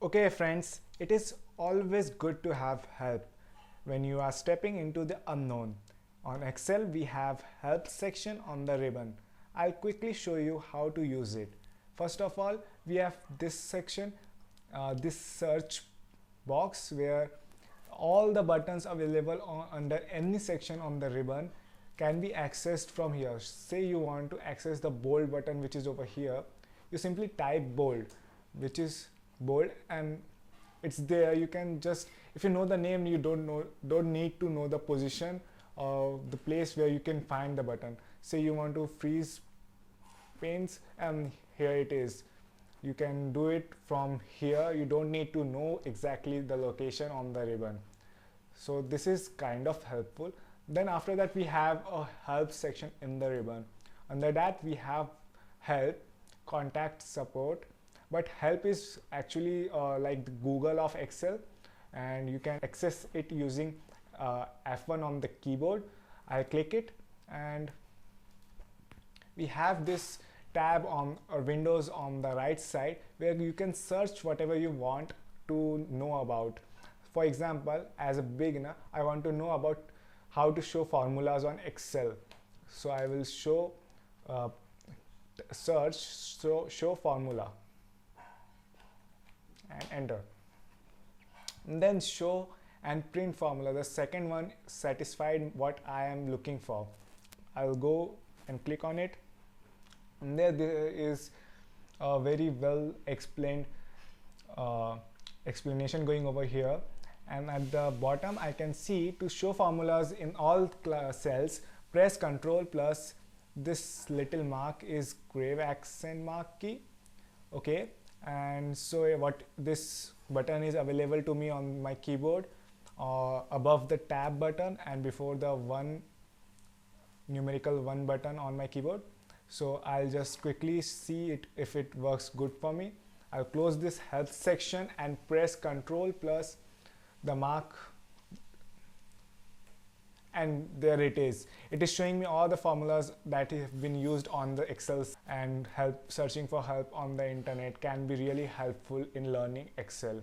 Okay friends, it is always good to have help when you are stepping into the unknown. On Excel we have help section on the ribbon. I'll quickly show you how to use it. First of all, we have this section, this search box where all the buttons available under any section on the ribbon can be accessed from here. Say you want to access the bold button which is over here, you simply type bold, which is bold, and it's there. You can just, if you know the name, you don't need to know the position or the place where you can find the button. Say you want to freeze panes, and here it is. You can do it from here. You don't need to know exactly the location on the ribbon. So this is kind of helpful. Then after that we have a help section in the ribbon. Under that we have help, contact, support. But help is actually like the Google of Excel, and you can access it using F1 on the keyboard. I'll click it, and we have this tab on or windows on the right side where you can search whatever you want to know about. For example, as a beginner, I want to know about how to show formulas on Excel. So I will search show formula and enter. And then show and print formula. The second one satisfied what I am looking for. I'll go and click on it, and there is a very well explained explanation going over here. And at the bottom I can see to show formulas in all cells, press Ctrl plus this little mark is grave accent mark key. Okay, and so what this button is available to me on my keyboard above the tab button and before the numerical 1 button on my keyboard. So I'll just quickly see it if it works good for me. I'll close this help section and press Ctrl plus the mark, and there it is. It is showing me all the formulas that have been used on the Excel, and searching for help on the internet can be really helpful in learning Excel.